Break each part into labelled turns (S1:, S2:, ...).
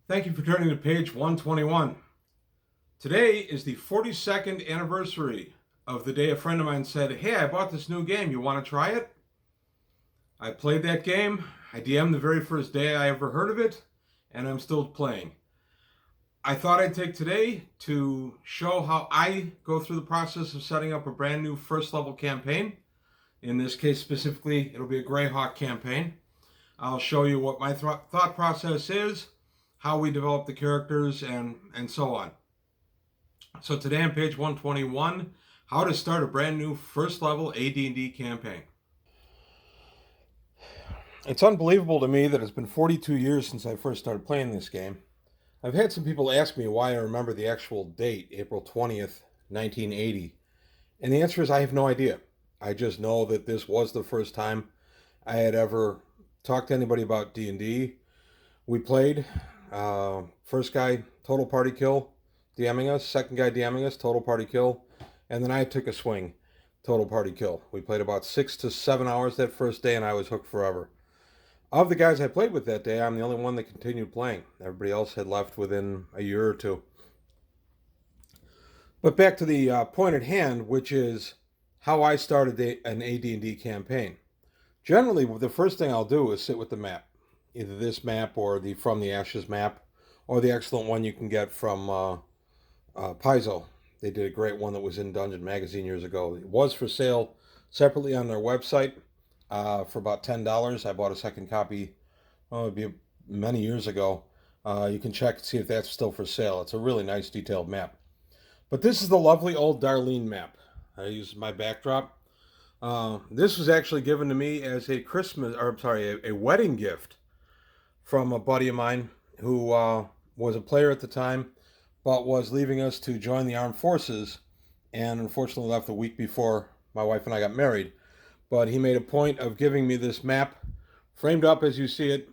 S1: Thank you for turning to page 121. Today is the 42nd anniversary of the day a friend of mine said, "Hey, I bought this new game. You want to try it?" I played that game. I DM'd the very first day I ever heard of it, and I'm still playing. I thought I'd take today to show how I go through the process of setting up a brand new first level campaign. In this case specifically, it'll be a Greyhawk campaign. I'll show you what my thought process is, how we develop the characters, and so on. So today on page 121, how to start a brand new first level AD&D campaign. It's unbelievable to me that it's been 42 years since I first started playing this game. I've had some people ask me why I remember the actual date, April 20th, 1980. And the answer is I have no idea. I just know that this was the first time I had ever talked to anybody about D&D. We played. First guy, total party kill, DMing us. Second guy DMing us, total party kill. And then I took a swing, total party kill. We played about 6 to 7 hours that first day, and I was hooked forever. Of the guys I played with that day, I'm the only one that continued playing. Everybody else had left within a year or two. But back to the point at hand, which is how I started an AD&D campaign. Generally, the first thing I'll do is sit with the map. Either this map or the From the Ashes map, or the excellent one you can get from Paizo. They did a great one that was in Dungeon Magazine years ago. It was for sale separately on their website for about $10. I bought a second copy, it'd be many years ago. You can check and see if that's still for sale. It's a really nice detailed map. But this is the lovely old Darlene map. I use my backdrop. This was actually given to me as a wedding gift from a buddy of mine who was a player at the time, but was leaving us to join the armed forces, and unfortunately left a week before my wife and I got married. But he made a point of giving me this map, framed up as you see it,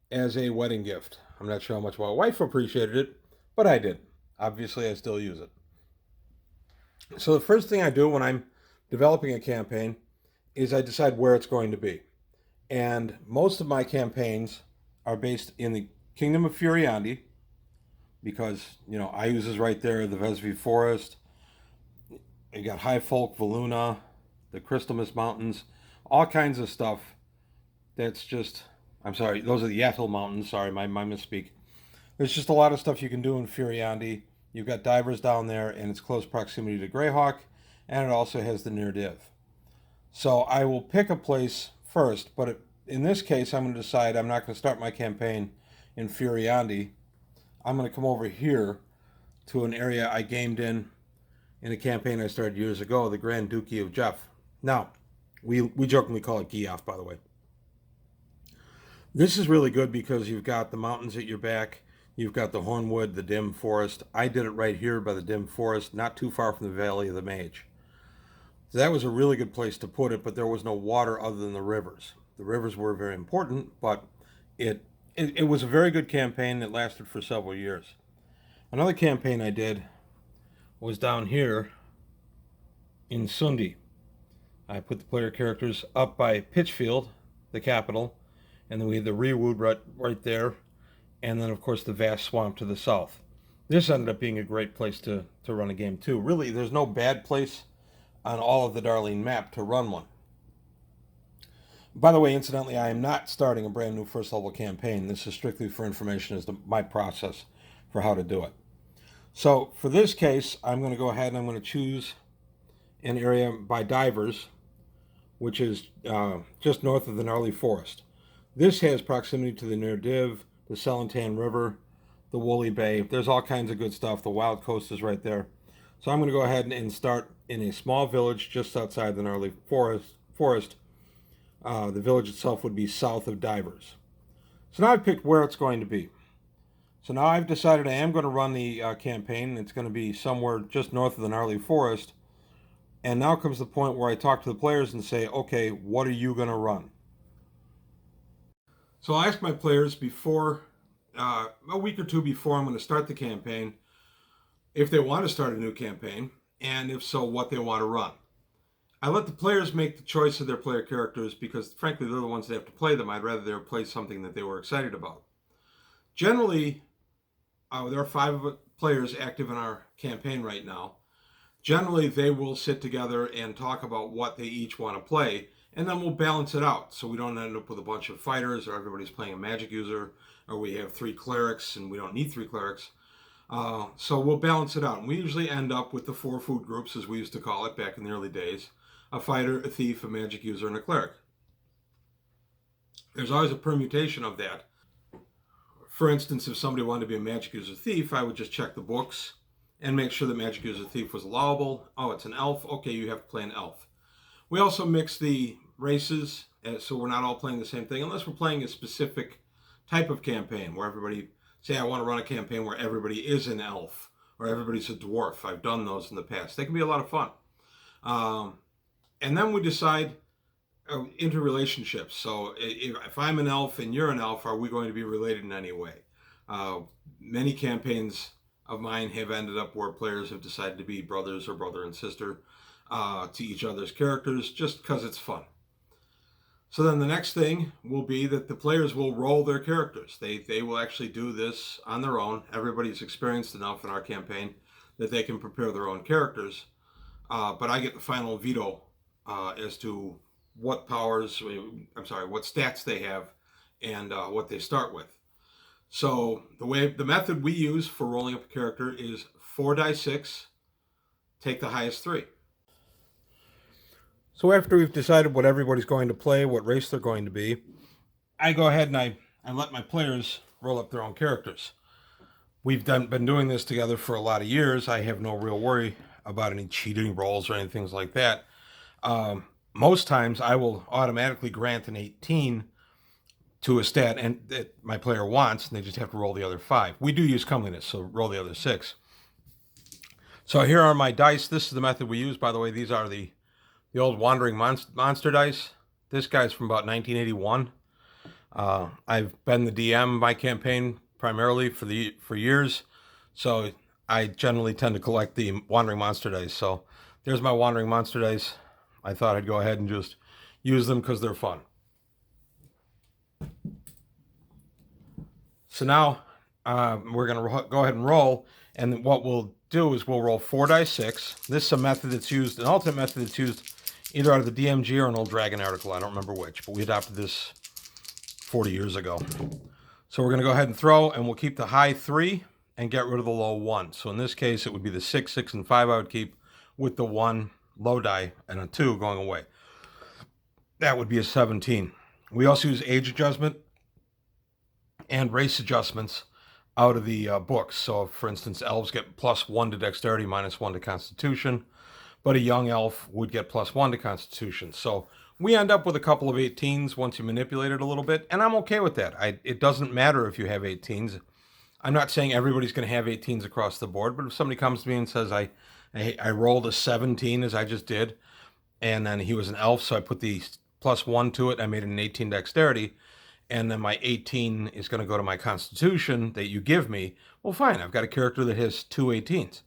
S1: as a wedding gift. I'm not sure how much my wife appreciated it, but I did. Obviously, I still use it. So the first thing I do when I'm developing a campaign is I decide where it's going to be. And most of my campaigns are based in the Kingdom of Furiandi, because, Ius is right there, the Vesvi Forest. You got High Folk, Valuna, the Crystal Mist Mountains, all kinds of stuff that's just, those are the Yatil Mountains, sorry, my misspeak. There's just a lot of stuff you can do in Furiandi. You've got divers down there, and it's close proximity to Greyhawk, and it also has the near div. So I will pick a place first, but in this case, I'm going to decide I'm not going to start my campaign in Furiandi. I'm going to come over here to an area I gamed in a campaign I started years ago, the Grand Duchy of Jeff. Now, we jokingly call it Geoff, by the way. This is really good because you've got the mountains at your back. You've got the Hornwood, the Dim Forest. I did it right here by the Dim Forest, not too far from the Valley of the Mage. So that was a really good place to put it, but there was no water other than the rivers. The rivers were very important, but it was a very good campaign that lasted for several years. Another campaign I did was down here in Sundi. I put the player characters up by Pitchfield, the capital, and then we had the Rewood right there, and then of course the vast swamp to the south. This ended up being a great place to run a game too. Really, there's no bad place on all of the Darlene map to run one. By the way, incidentally, I am not starting a brand new first level campaign. This is strictly for information as to my process for how to do it. So for this case, I'm going to go ahead and I'm going to choose an area by divers, which is just north of the Gnarly Forest. This has proximity to the Near Div, the Selentan River, the Woolly Bay. There's all kinds of good stuff. The Wild Coast is right there. So I'm going to go ahead and start in a small village just outside the Gnarly Forest. The village itself would be south of Divers. So now I've picked where it's going to be. So now I've decided I am going to run the campaign. It's going to be somewhere just north of the Gnarly Forest. And now comes the point where I talk to the players and say, okay, what are you going to run? So I'll ask my players before, a week or two before I'm going to start the campaign, if they want to start a new campaign, and if so, what they want to run. I let the players make the choice of their player characters because, frankly, they're the ones that have to play them. I'd rather they play something that they were excited about. Generally, there are 5 players active in our campaign right now. Generally, they will sit together and talk about what they each want to play, and then we'll balance it out so we don't end up with a bunch of fighters or everybody's playing a magic user, or we have 3 clerics and we don't need 3 clerics. So we'll balance it out. And we usually end up with the 4 food groups, as we used to call it back in the early days: a fighter, a thief, a magic user, and a cleric. There's always a permutation of that. For instance, if somebody wanted to be a magic user thief, I would just check the books and make sure that magic user thief was allowable. Oh, it's an elf. Okay, you have to play an elf. We also mix the races, so we're not all playing the same thing, unless we're playing a specific type of campaign where everybody, say I want to run a campaign where everybody is an elf or everybody's a dwarf. I've done those in the past. They can be a lot of fun. And then we decide interrelationships. So if I'm an elf and you're an elf, are we going to be related in any way? Many campaigns of mine have ended up where players have decided to be brothers or brother and sister to each other's characters, just because it's fun. So then the next thing will be that the players will roll their characters. They will actually do this on their own. Everybody's experienced enough in our campaign that they can prepare their own characters. But I get the final veto as to what what stats they have and what they start with. So the method we use for rolling up a character is 4 dice 6, take the highest 3. So after we've decided what everybody's going to play, what race they're going to be, I go ahead and I let my players roll up their own characters. We've been doing this together for a lot of years. I have no real worry about any cheating rolls or anything like that. Most times I will automatically grant an 18 to a stat and that my player wants, and they just have to roll the other 5. We do use comeliness, so roll the other 6. So here are my dice. This is the method we use. By the way, these are the old Wandering Monster dice. This guy's from about 1981. I've been the DM of my campaign primarily for years, so I generally tend to collect the Wandering Monster dice. So there's my Wandering Monster dice. I thought I'd go ahead and just use them because they're fun. So now we're going to go ahead and roll, and what we'll do is we'll roll 4 dice 6. This is a method that's used, an alternate method that's used either out of the DMG or an old Dragon article. I don't remember which, but we adopted this 40 years ago. So we're going to go ahead and throw, and we'll keep the high 3 and get rid of the low 1. So in this case, it would be the 6, 6, and 5 I would keep, with the 1 low die and a 2 going away. That would be a 17. We also use age adjustment and race adjustments out of the books. So, for instance, elves get +1 to dexterity, -1 to constitution, but a young elf would get +1 to constitution. So we end up with a couple of 18s once you manipulate it a little bit, and I'm okay with that. It doesn't matter if you have 18s. I'm not saying everybody's going to have 18s across the board, but if somebody comes to me and says, I rolled a 17, as I just did, and then he was an elf, so I put the +1 to it, I made it an 18 dexterity, and then my 18 is going to go to my constitution that you give me, well, fine, I've got a character that has 2 18s.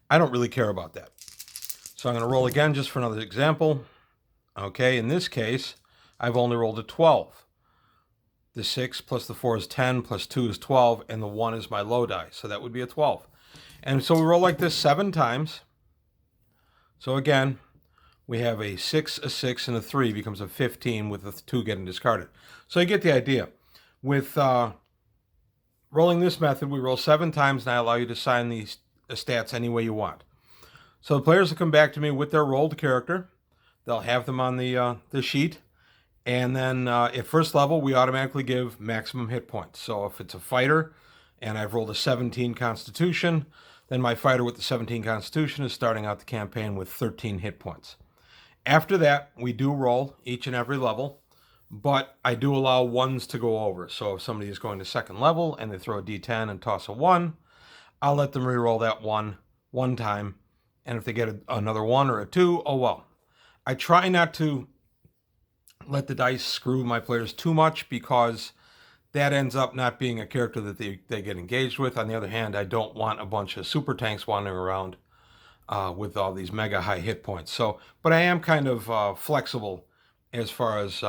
S1: I don't really care about that. So I'm going to roll again just for another example. Okay, in this case, I've only rolled a 12. The 6 plus the 4 is 10, plus 2 is 12, and the 1 is my low die, so that would be a 12. And so we roll like this 7 times. So again, we have a 6, a 6, and a 3 becomes a 15 with the 2 getting discarded. So you get the idea. With rolling this method, we roll 7 times, and I allow you to assign the stats any way you want. So the players will come back to me with their rolled character. They'll have them on the sheet. And then at first level, we automatically give maximum hit points. So if it's a fighter and I've rolled a 17 constitution, then my fighter with the 17 constitution is starting out the campaign with 13 hit points. After that, we do roll each and every level, but I do allow 1s to go over. So if somebody is going to second level and they throw a d10 and toss a 1, I'll let them re-roll that 1 time. And if they get another 1 or a 2, oh well. I try not to let the dice screw my players too much because that ends up not being a character that they get engaged with. On the other hand, I don't want a bunch of super tanks wandering around with all these mega high hit points. So, but I am kind of flexible as far as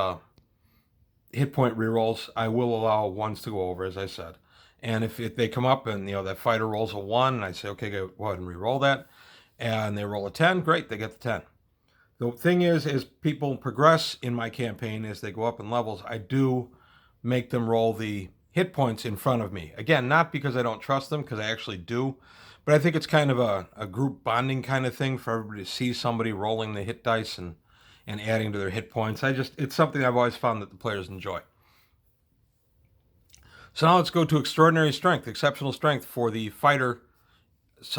S1: hit point rerolls. I will allow ones to go over, as I said. And if they come up and that fighter rolls a 1, and I say, okay, go ahead and re-roll that, and they roll a 10, great, they get the 10. The thing is, as people progress in my campaign, as they go up in levels, I do make them roll the hit points in front of me. Again, not because I don't trust them, because I actually do, but I think it's kind of a group bonding kind of thing for everybody to see somebody rolling the hit dice and adding to their hit points. It's something I've always found that the players enjoy. So now let's go to extraordinary strength, exceptional strength for the fighter,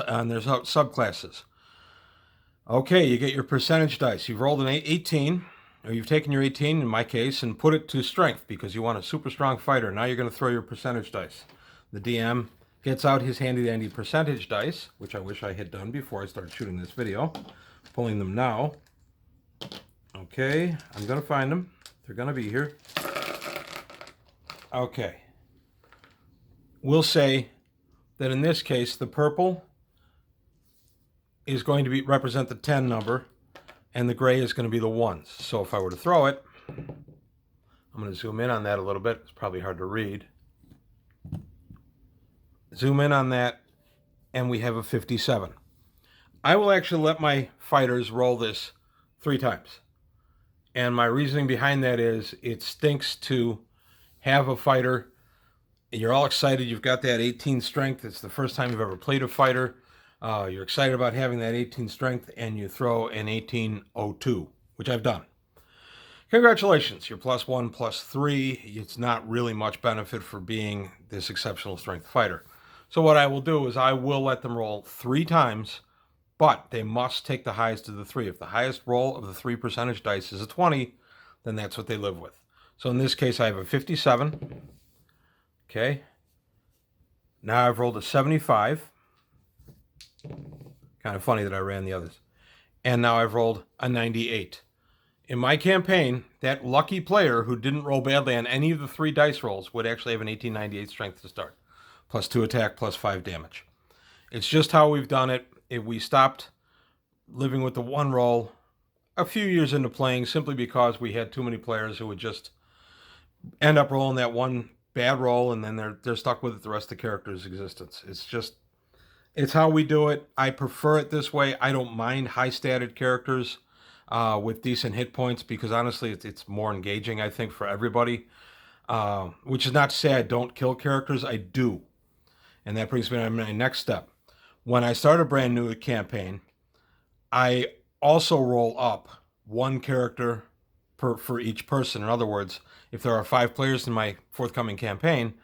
S1: and there's subclasses. Okay, you get your percentage dice. You've rolled an 18, or you've taken your 18 in my case, and put it to strength because you want a super strong fighter. Now you're going to throw your percentage dice. The DM gets out his handy-dandy percentage dice, which I wish I had done before I started shooting this video. Pulling them now. Okay, I'm going to find them. They're going to be here. Okay. We'll say that in this case, the purple is going to represent the 10 number, and the gray is going to be the 1s. So if I were to throw it, I'm going to zoom in on that a little bit. It's probably hard to read. Zoom in on that, and we have a 57. I will actually let my fighters roll this 3 times. And my reasoning behind that is it stinks to have a fighter. You're all excited. You've got that 18 strength. It's the first time you've ever played a fighter. You're excited about having that 18 strength, and you throw an 1802, which I've done. Congratulations, you're +1, +3. It's not really much benefit for being this exceptional strength fighter. So what I will do is I will let them roll 3 times, but they must take the highest of the 3. If the highest roll of the 3 percentage dice is a 20, then that's what they live with. So in this case, I have a 57. Okay. Now I've rolled a 75. Kind of funny that I ran the others. And now I've rolled a 98. In my campaign, that lucky player who didn't roll badly on any of the 3 dice rolls would actually have an 1898 strength to start. +2 attack, +5 damage. It's just how we've done it. We stopped living with the 1 roll a few years into playing simply because we had too many players who would just end up rolling that 1 bad roll, and then they're stuck with it the rest of the character's existence. It's how we do it. I prefer it this way. I don't mind high-statted characters with decent hit points because, honestly, it's more engaging, I think, for everybody. Which is not to say I don't kill characters. I do. And that brings me to my next step. When I start a brand new campaign, I also roll up 1 character for each person. In other words, if there are 5 players in my forthcoming campaign,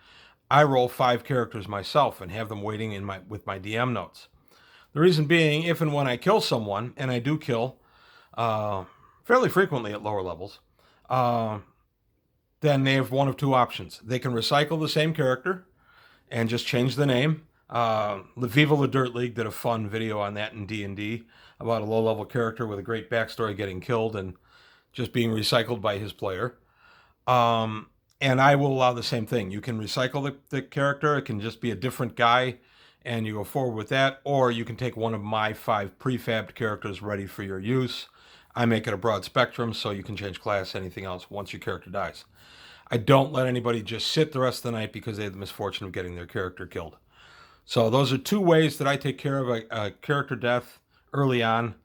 S1: I roll 5 characters myself and have them waiting with my DM notes. The reason being, if and when I kill someone, and I do kill fairly frequently at lower levels, then they have one of 2 options. They can recycle the same character and just change the name. Viva La Dirt League did a fun video on that in D&D about a low-level character with a great backstory getting killed and just being recycled by his player. And I will allow the same thing. You can recycle the character. It can just be a different guy, and you go forward with that. Or you can take one of my 5 prefabbed characters ready for your use. I make it a broad spectrum, so you can change class, anything else, once your character dies. I don't let anybody just sit the rest of the night because they had the misfortune of getting their character killed. So those are 2 ways that I take care of a character death early on.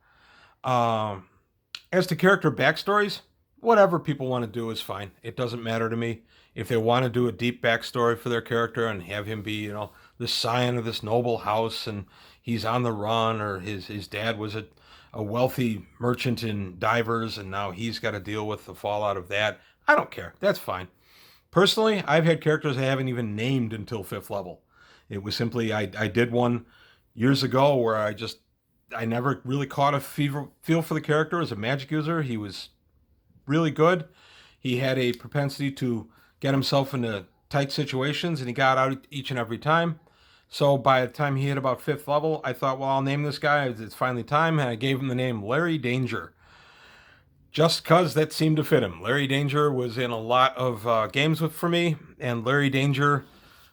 S1: As to character backstories, whatever people want to do is fine. It doesn't matter to me. If they want to do a deep backstory for their character and have him be, the scion of this noble house and he's on the run, or his dad was a wealthy merchant in divers and now he's got to deal with the fallout of that, I don't care. That's fine. Personally, I've had characters I haven't even named until 5th level. It was simply, I did one years ago where I never really caught a feel for the character as a magic user. He was really good. He had a propensity to get himself into tight situations, and he got out each and every time. So by the time he hit about 5th level, I thought, well, I'll name this guy. It's finally time, and I gave him the name Larry Danger. Just because that seemed to fit him. Larry Danger was in a lot of games for me, and Larry Danger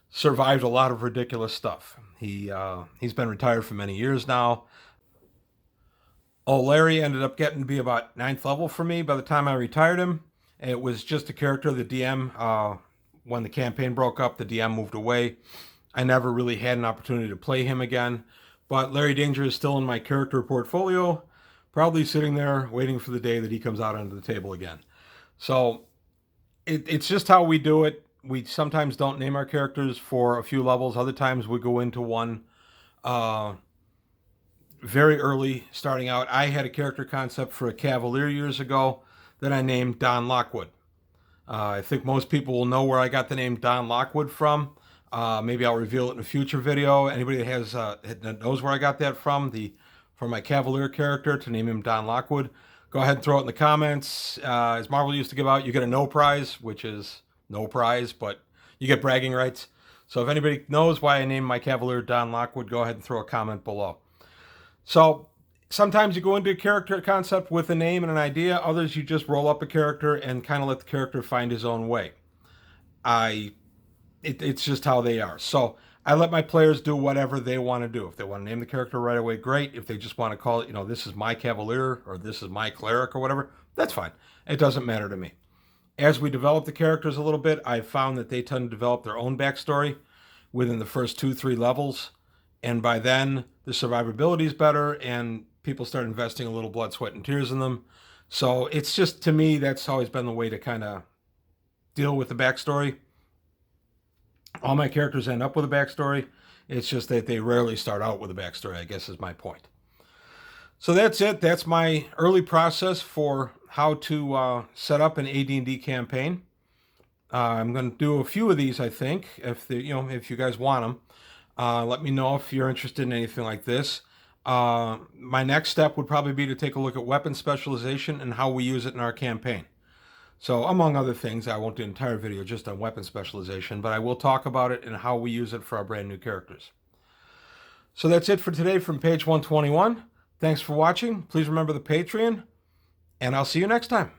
S1: survived a lot of ridiculous stuff. He's been retired for many years now. Oh, Larry ended up getting to be about 9th level for me by the time I retired him. It was just a character. The DM, when the campaign broke up, the DM moved away. I never really had an opportunity to play him again. But Larry Danger is still in my character portfolio, probably sitting there waiting for the day that he comes out onto the table again. So it's just how we do it. We sometimes don't name our characters for a few levels. Other times we go into one uh, very early starting out. I had a character concept for a Cavalier years ago that I named Don Lockwood. I think most people will know where I got the name Don Lockwood from. Maybe I'll reveal it in a future video. Anybody that knows where I got that from, for my Cavalier character to name him Don Lockwood, go ahead and throw it in the comments. As Marvel used to give out, you get a no prize, which is no prize, but you get bragging rights. So if anybody knows why I named my Cavalier Don Lockwood, go ahead and throw a comment below. So sometimes you go into a character concept with a name and an idea. Others you just roll up a character and kind of let the character find his own way. It's just how they are. So I let my players do whatever they want to do. If they want to name the character right away, great. If they just want to call it, this is my Cavalier or this is my Cleric or whatever, that's fine. It doesn't matter to me. As we develop the characters a little bit, I've found that they tend to develop their own backstory within the first 2-3 levels. And by then, the survivability is better and people start investing a little blood, sweat, and tears in them. So it's just, to me, that's always been the way to kind of deal with the backstory. All my characters end up with a backstory. It's just that they rarely start out with a backstory, I guess is my point. So that's it. That's my early process for how to set up an AD&D campaign. I'm going to do a few of these, I think, if you guys want them. Let me know if you're interested in anything like this. My next step would probably be to take a look at weapon specialization and how we use it in our campaign. So among other things, I won't do an entire video just on weapon specialization, but I will talk about it and how we use it for our brand new characters. So that's it for today from page 121. Thanks for watching. Please remember the Patreon, and I'll see you next time.